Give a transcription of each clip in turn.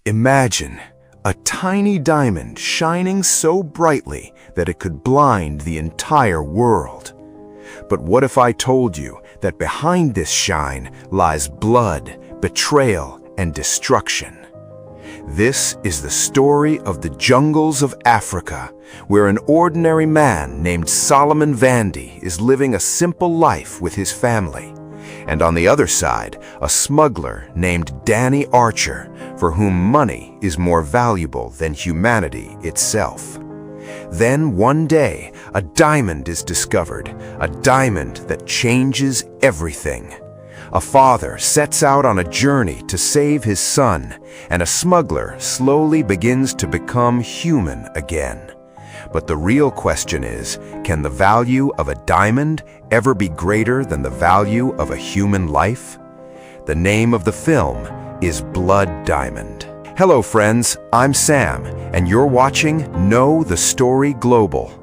Imagine a tiny diamond shining so brightly that it could blind the entire world. But what if I told you that behind this shine lies blood, betrayal, and destruction? This is the story of the jungles of Africa, where an ordinary man named Solomon Vandy is living a simple life with his family. And on the other side, a smuggler named Danny Archer, for whom money is more valuable than humanity itself. Then one day, a diamond is discovered, a diamond that changes everything. A father sets out on a journey to save his son, and a smuggler slowly begins to become human again. But the real question is, can the value of a diamond ever be greater than the value of a human life? The name of the film is Blood Diamond. Hello friends, I'm Sam, and you're watching Know the Story Global.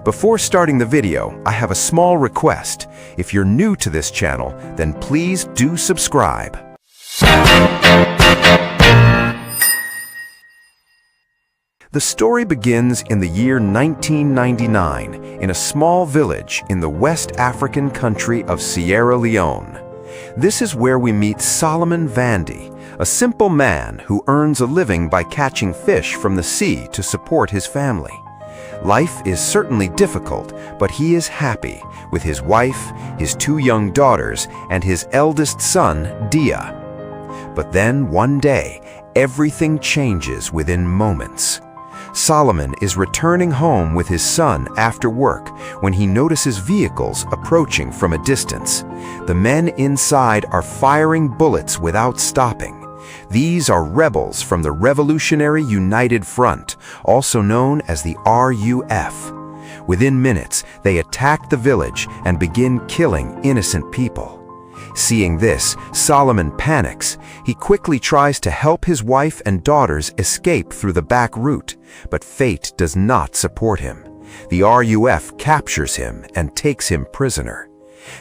Before starting the video, I have a small request. If you're new to this channel, then please do subscribe. The story begins in the year 1999 in a small village in the West African country of Sierra Leone. This is where we meet Solomon Vandy, a simple man who earns a living by catching fish from the sea to support his family. Life is certainly difficult, but he is happy with his wife, his 2 young daughters, and his eldest son, Dia. But then one day, everything changes within moments. Solomon is returning home with his son after work when he notices vehicles approaching from a distance. The men inside are firing bullets without stopping. These are rebels from the Revolutionary United Front, also known as the RUF. Within minutes, they attack the village and begin killing innocent people. Seeing this, Solomon panics. He quickly tries to help his wife and daughters escape through the back route, but fate does not support him. The RUF captures him and takes him prisoner.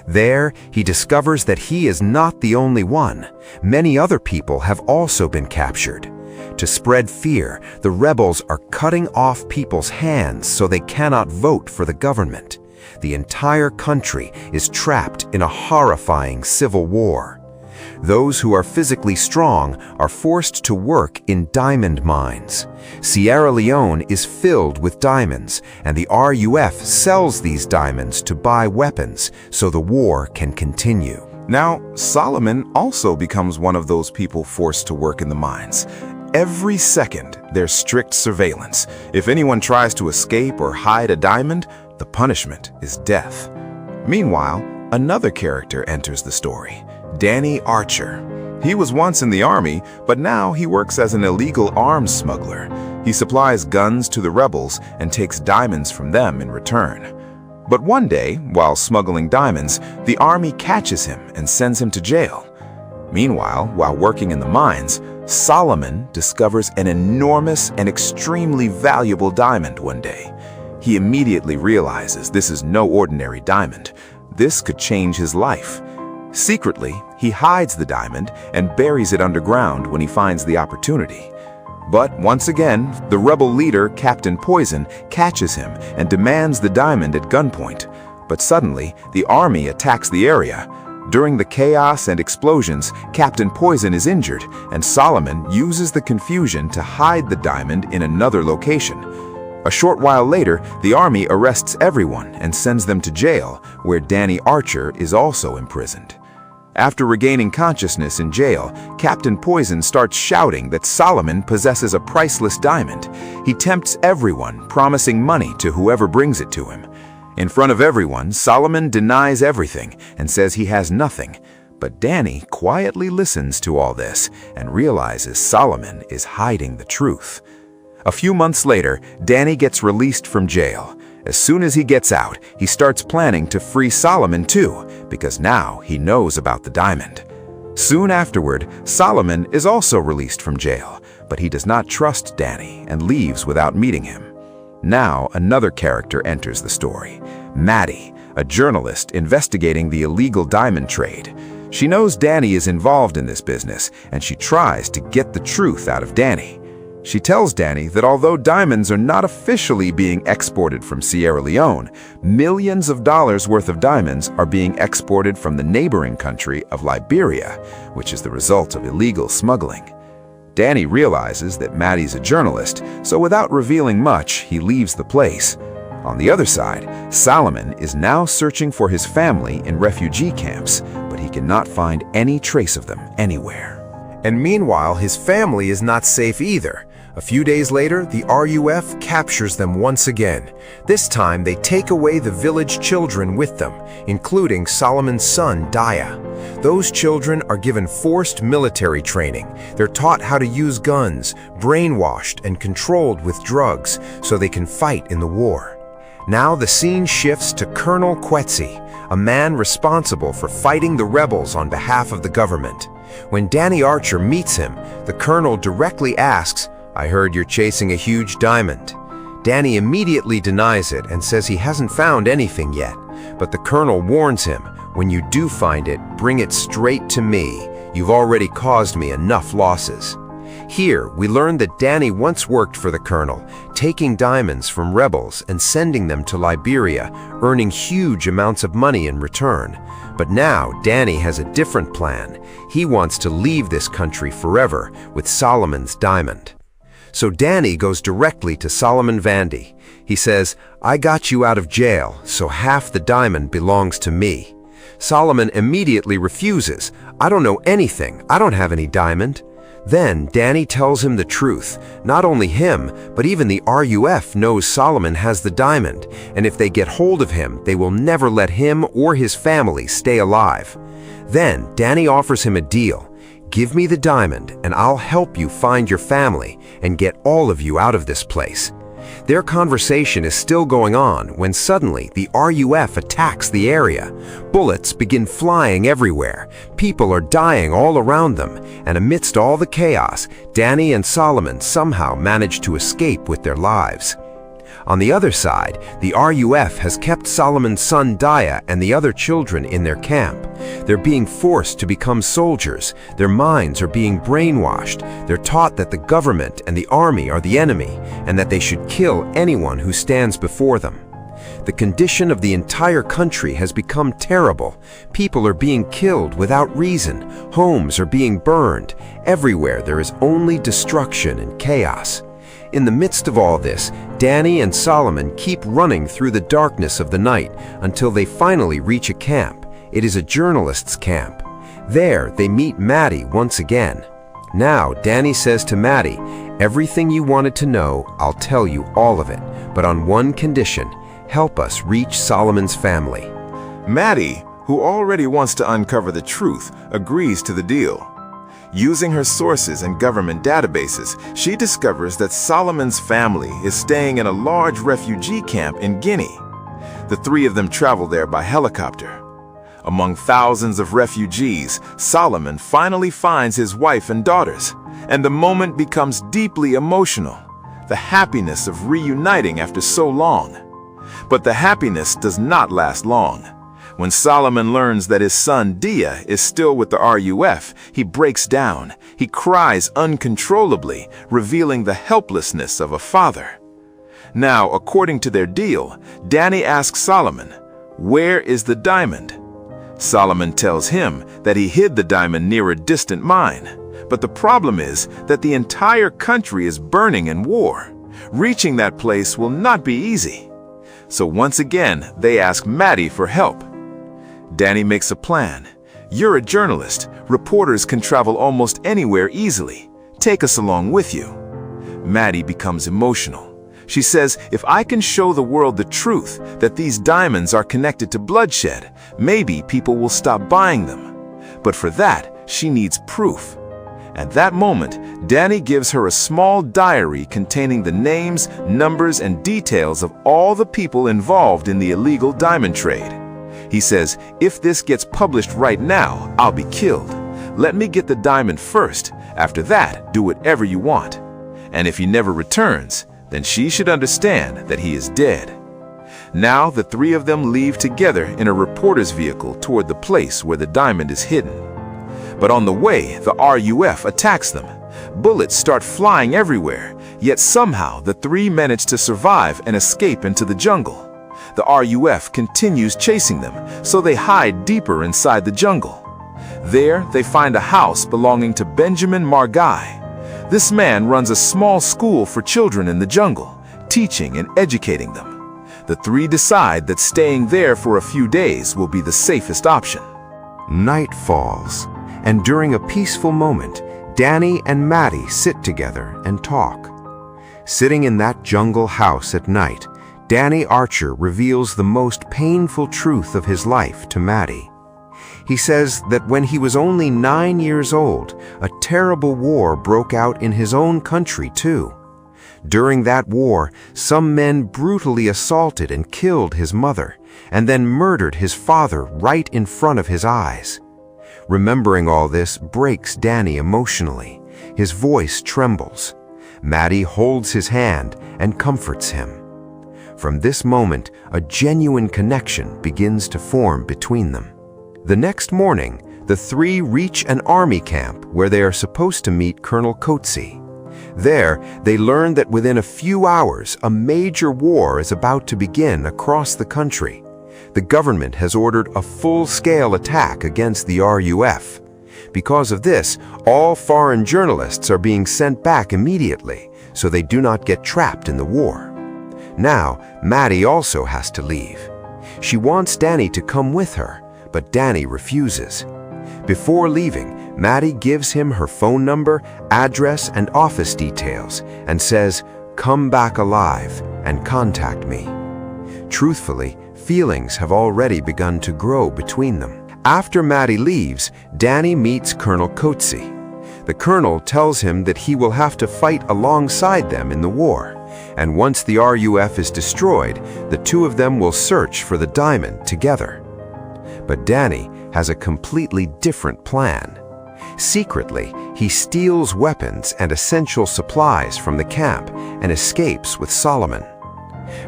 There, he discovers that he is not the only one. Many other people have also been captured. To spread fear, the rebels are cutting off people's hands so they cannot vote for the government. The entire country is trapped in a horrifying civil war. Those who are physically strong are forced to work in diamond mines. Sierra Leone is filled with diamonds, and the RUF sells these diamonds to buy weapons so the war can continue. Now, Solomon also becomes one of those people forced to work in the mines. Every second, there's strict surveillance. If anyone tries to escape or hide a diamond, the punishment is death. Meanwhile, another character enters the story, Danny Archer. He was once in the army, but now he works as an illegal arms smuggler. He supplies guns to the rebels and takes diamonds from them in return. But one day, while smuggling diamonds, the army catches him and sends him to jail. Meanwhile, while working in the mines, Solomon discovers an enormous and extremely valuable diamond one day. He immediately realizes this is no ordinary diamond. This could change his life. Secretly, he hides the diamond and buries it underground when he finds the opportunity. But once again, the rebel leader, Captain Poison, catches him and demands the diamond at gunpoint. But suddenly, the army attacks the area. During the chaos and explosions, Captain Poison is injured, and Solomon uses the confusion to hide the diamond in another location. A short while later, the army arrests everyone and sends them to jail, where Danny Archer is also imprisoned. After regaining consciousness in jail, Captain Poison starts shouting that Solomon possesses a priceless diamond. He tempts everyone, promising money to whoever brings it to him. In front of everyone, Solomon denies everything and says he has nothing. But Danny quietly listens to all this and realizes Solomon is hiding the truth. A few months later, Danny gets released from jail. As soon as he gets out, he starts planning to free Solomon too, because now he knows about the diamond. Soon afterward, Solomon is also released from jail, but he does not trust Danny and leaves without meeting him. Now another character enters the story, Maddie, a journalist investigating the illegal diamond trade. She knows Danny is involved in this business, and she tries to get the truth out of Danny. She tells Danny that although diamonds are not officially being exported from Sierra Leone, millions of dollars worth of diamonds are being exported from the neighboring country of Liberia, which is the result of illegal smuggling. Danny realizes that Maddie's a journalist, so without revealing much, he leaves the place. On the other side, Solomon is now searching for his family in refugee camps, but he cannot find any trace of them anywhere. And meanwhile, his family is not safe either. A few days later, the RUF captures them once again. This time, they take away the village children with them, including Solomon's son, Daya. Those children are given forced military training. They're taught how to use guns, brainwashed and controlled with drugs, so they can fight in the war. Now the scene shifts to Colonel Quetzi, a man responsible for fighting the rebels on behalf of the government. When Danny Archer meets him, the colonel directly asks, "I heard you're chasing a huge diamond." Danny immediately denies it and says he hasn't found anything yet, but the colonel warns him, "When you do find it, bring it straight to me. You've already caused me enough losses." Here, we learn that Danny once worked for the colonel, taking diamonds from rebels and sending them to Liberia, earning huge amounts of money in return. But now, Danny has a different plan. He wants to leave this country forever with Solomon's diamond. So Danny goes directly to Solomon Vandy. He says, "I got you out of jail, so half the diamond belongs to me." Solomon immediately refuses. "I don't know anything. I don't have any diamond." Then Danny tells him the truth. Not only him, but even the RUF knows Solomon has the diamond, and if they get hold of him, they will never let him or his family stay alive. Then Danny offers him a deal. "Give me the diamond, and I'll help you find your family and get all of you out of this place." Their conversation is still going on when suddenly the RUF attacks the area. Bullets begin flying everywhere. People are dying all around them, and amidst all the chaos, Danny and Solomon somehow manage to escape with their lives. On the other side, the RUF has kept Solomon's son Daya and the other children in their camp. They're being forced to become soldiers. Their minds are being brainwashed. They're taught that the government and the army are the enemy and that they should kill anyone who stands before them. The condition of the entire country has become terrible. People are being killed without reason. Homes are being burned. Everywhere there is only destruction and chaos. In the midst of all this, Danny and Solomon keep running through the darkness of the night until they finally reach a camp. It is a journalist's camp. There, they meet Maddie once again. Now, Danny says to Maddie, "Everything you wanted to know, I'll tell you all of it, but on one condition: help us reach Solomon's family." Maddie, who already wants to uncover the truth, agrees to the deal. Using her sources and government databases, she discovers that Solomon's family is staying in a large refugee camp in Guinea. The three of them travel there by helicopter. Among thousands of refugees, Solomon finally finds his wife and daughters, and the moment becomes deeply emotional, the happiness of reuniting after so long. But the happiness does not last long. When Solomon learns that his son Dia is still with the RUF, he breaks down. He cries uncontrollably, revealing the helplessness of a father. Now, according to their deal, Danny asks Solomon, "Where is the diamond?" Solomon tells him that he hid the diamond near a distant mine. But the problem is that the entire country is burning in war. Reaching that place will not be easy. So once again, they ask Maddie for help. Danny makes a plan. "You're a journalist. Reporters can travel almost anywhere easily. Take us along with you." Maddie becomes emotional. She says, "If I can show the world the truth, that these diamonds are connected to bloodshed, maybe people will stop buying them. But for that, she needs proof." At that moment, Danny gives her a small diary containing the names, numbers, and details of all the people involved in the illegal diamond trade. He says, "If this gets published right now, I'll be killed. Let me get the diamond first. After that, do whatever you want. And if he never returns, then she should understand that he is dead." Now the three of them leave together in a reporter's vehicle toward the place where the diamond is hidden. But on the way, the RUF attacks them. Bullets start flying everywhere, yet somehow the three manage to survive and escape into the jungle. The RUF continues chasing them, so they hide deeper inside the jungle. There, they find a house belonging to Benjamin Margai. This man runs a small school for children in the jungle, teaching and educating them. The three decide that staying there for a few days will be the safest option. Night falls, and during a peaceful moment, Danny and Maddie sit together and talk. Sitting in that jungle house at night, Danny Archer reveals the most painful truth of his life to Maddie. He says that when he was only 9 years old, a terrible war broke out in his own country too. During that war, some men brutally assaulted and killed his mother, and then murdered his father right in front of his eyes. Remembering all this breaks Danny emotionally. His voice trembles. Maddie holds his hand and comforts him. From this moment, a genuine connection begins to form between them. The next morning, the three reach an army camp where they are supposed to meet Colonel Coetzee. There, they learn that within a few hours, a major war is about to begin across the country. The government has ordered a full-scale attack against the RUF. Because of this, all foreign journalists are being sent back immediately, so they do not get trapped in the war. Now, Maddie also has to leave. She wants Danny to come with her, but Danny refuses. Before leaving, Maddie gives him her phone number, address, and office details, and says, "Come back alive and contact me." Truthfully, feelings have already begun to grow between them. After Maddie leaves, Danny meets Colonel Coetzee. The colonel tells him that he will have to fight alongside them in the war, and once the RUF is destroyed, the two of them will search for the diamond together. But Danny has a completely different plan. Secretly, he steals weapons and essential supplies from the camp and escapes with Solomon.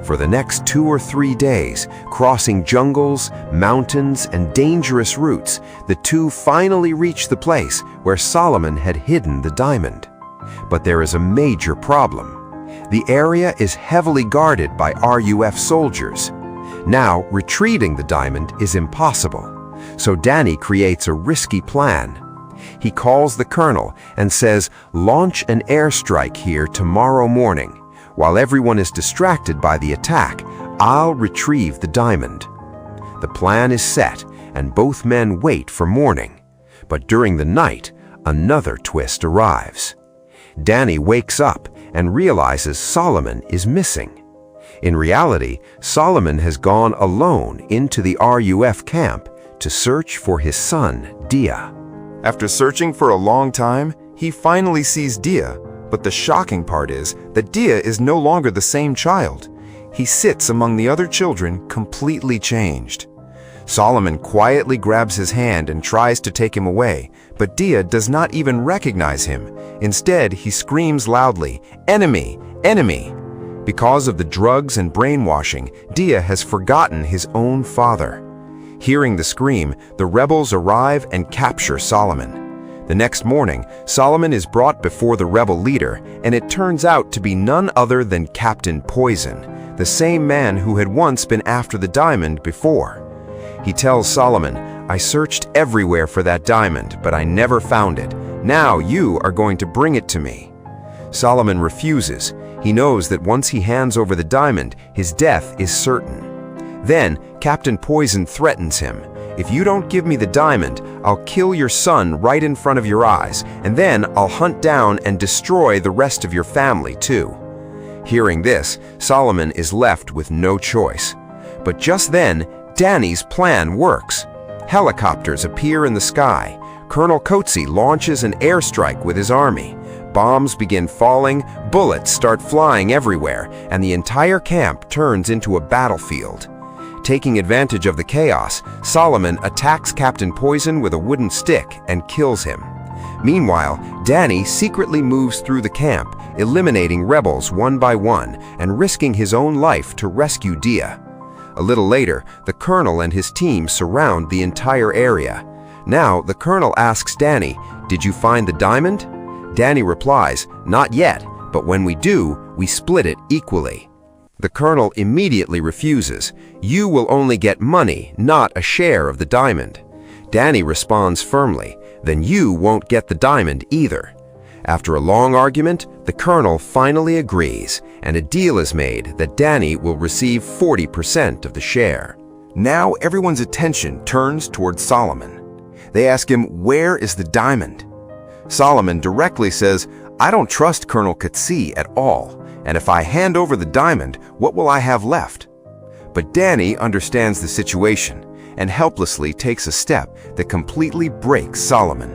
For the next 2 or 3 days, crossing jungles, mountains, and dangerous routes, the two finally reach the place where Solomon had hidden the diamond. But there is a major problem. The area is heavily guarded by RUF soldiers. Now, retreating the diamond is impossible, so Danny creates a risky plan. He calls the colonel and says, "Launch an airstrike here tomorrow morning. While everyone is distracted by the attack, I'll retrieve the diamond." The plan is set, and both men wait for morning. But during the night, another twist arrives. Danny wakes up and realizes Solomon is missing. In reality, Solomon has gone alone into the RUF camp to search for his son, Dia. After searching for a long time, he finally sees Dia, but the shocking part is that Dia is no longer the same child. He sits among the other children completely changed. Solomon quietly grabs his hand and tries to take him away, but Dia does not even recognize him. Instead, he screams loudly, "Enemy! Enemy!" Because of the drugs and brainwashing, Dia has forgotten his own father. Hearing the scream, the rebels arrive and capture Solomon. The next morning, Solomon is brought before the rebel leader, and it turns out to be none other than Captain Poison, the same man who had once been after the diamond before. He tells Solomon, "I searched everywhere for that diamond, but I never found it. Now you are going to bring it to me." Solomon refuses. He knows that once he hands over the diamond, his death is certain. Then, Captain Poison threatens him. "If you don't give me the diamond, I'll kill your son right in front of your eyes, and then I'll hunt down and destroy the rest of your family too." Hearing this, Solomon is left with no choice. But just then, Danny's plan works. Helicopters appear in the sky. Colonel Coetzee launches an airstrike with his army. Bombs begin falling, bullets start flying everywhere, and the entire camp turns into a battlefield. Taking advantage of the chaos, Solomon attacks Captain Poison with a wooden stick and kills him. Meanwhile, Danny secretly moves through the camp, eliminating rebels one by one and risking his own life to rescue Dia. A little later, the colonel and his team surround the entire area. Now, the colonel asks Danny, "Did you find the diamond?" Danny replies, "Not yet, but when we do, we split it equally." The colonel immediately refuses. "You will only get money, not a share of the diamond." Danny responds firmly, "Then you won't get the diamond either." After a long argument, the colonel finally agrees, and a deal is made that Danny will receive 40% of the share. Now everyone's attention turns towards Solomon. They ask him, "Where is the diamond?" Solomon directly says, "I don't trust Colonel Katsi at all, and if I hand over the diamond, what will I have left?" But Danny understands the situation and helplessly takes a step that completely breaks Solomon.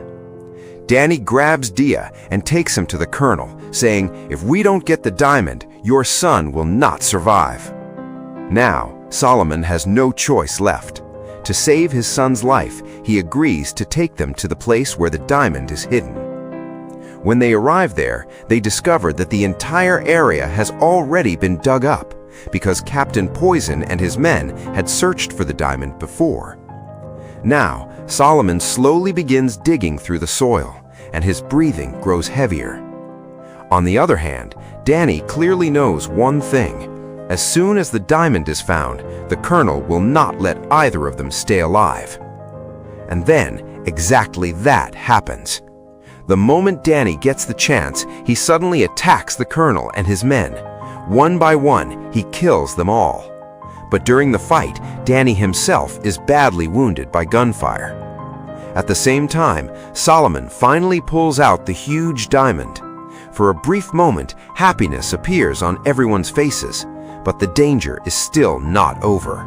Danny grabs Dia and takes him to the colonel, saying, "If we don't get the diamond, your son will not survive." Now, Solomon has no choice left. To save his son's life, he agrees to take them to the place where the diamond is hidden. When they arrive there, they discover that the entire area has already been dug up, because Captain Poison and his men had searched for the diamond before. Now, Solomon slowly begins digging through the soil, and his breathing grows heavier. On the other hand, Danny clearly knows one thing. As soon as the diamond is found, the colonel will not let either of them stay alive. And then, exactly that happens. The moment Danny gets the chance, he suddenly attacks the colonel and his men. One by one, he kills them all. But during the fight, Danny himself is badly wounded by gunfire. At the same time, Solomon finally pulls out the huge diamond. For a brief moment, happiness appears on everyone's faces, but the danger is still not over.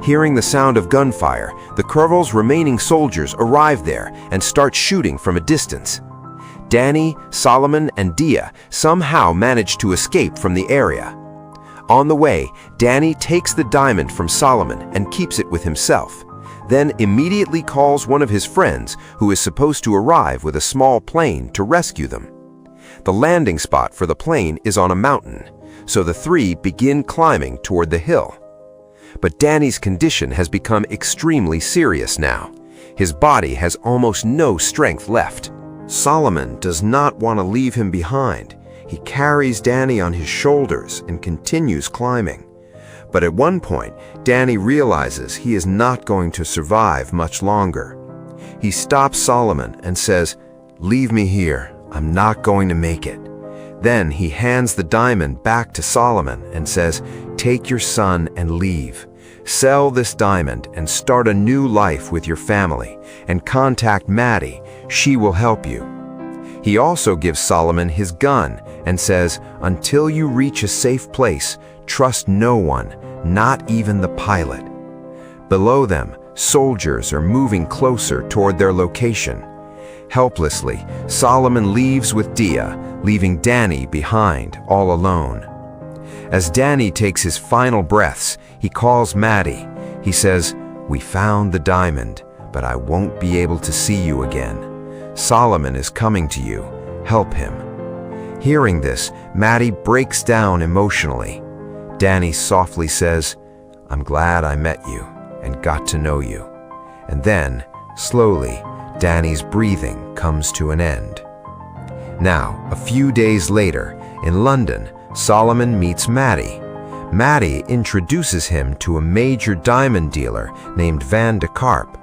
Hearing the sound of gunfire, the colonel's remaining soldiers arrive there and start shooting from a distance. Danny, Solomon, and Dia somehow manage to escape from the area. On the way, Danny takes the diamond from Solomon and keeps it with himself, then immediately calls one of his friends who is supposed to arrive with a small plane to rescue them. The landing spot for the plane is on a mountain, so the three begin climbing toward the hill. But Danny's condition has become extremely serious now. His body has almost no strength left. Solomon does not want to leave him behind. He carries Danny on his shoulders and continues climbing. But at one point, Danny realizes he is not going to survive much longer. He stops Solomon and says, "Leave me here. I'm not going to make it." Then he hands the diamond back to Solomon and says, "Take your son and leave. Sell this diamond and start a new life with your family, and contact Maddie. She will help you." He also gives Solomon his gun and says, "Until you reach a safe place, trust no one, not even the pilot." Below them, soldiers are moving closer toward their location. Helplessly, Solomon leaves with Dia, leaving Danny behind all alone. As Danny takes his final breaths, he calls Maddie. He says, "We found the diamond, but I won't be able to see you again. Solomon is coming to you. Help him." Hearing this, Maddie breaks down emotionally. Danny softly says, "I'm glad I met you and got to know you." And then, slowly, Danny's breathing comes to an end. Now, a few days later, in London, Solomon meets Maddie. Maddie introduces him to a major diamond dealer named Van de Karp.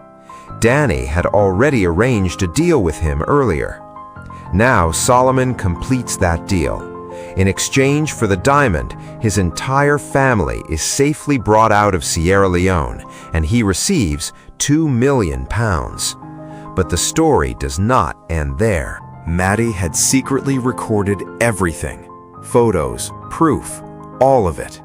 Danny had already arranged a deal with him earlier. Now Solomon completes that deal. In exchange for the diamond, his entire family is safely brought out of Sierra Leone, and he receives £2 million. But the story does not end there. Maddie had secretly recorded everything. Photos, proof, all of it.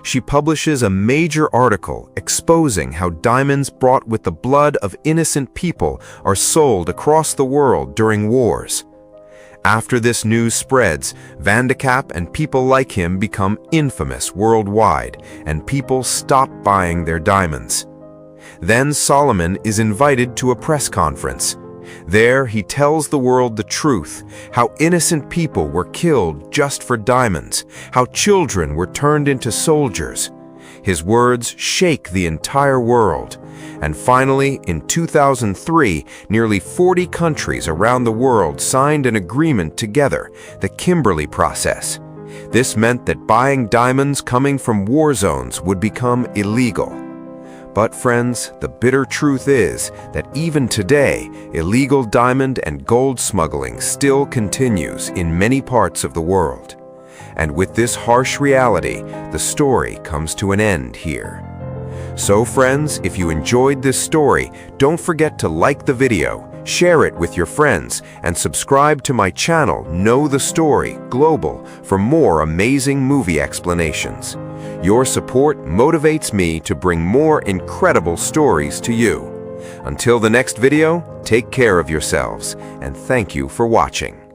She publishes a major article exposing how diamonds brought with the blood of innocent people are sold across the world during wars. After this news spreads, Van de Kapp and people like him become infamous worldwide, and people stop buying their diamonds. Then Solomon is invited to a press conference. There he tells the world the truth, how innocent people were killed just for diamonds, how children were turned into soldiers. His words shake the entire world, And finally, in 2003, nearly 40 countries around the world signed an agreement together, the Kimberley Process. This meant that buying diamonds coming from war zones would become illegal. But friends, the bitter truth is that even today, illegal diamond and gold smuggling still continues in many parts of the world. And with this harsh reality, the story comes to an end here. So friends, if you enjoyed this story, don't forget to like the video, share it with your friends, and subscribe to my channel, Know the Story Global, for more amazing movie explanations. Your support motivates me to bring more incredible stories to you. Until the next video, take care of yourselves, and thank you for watching.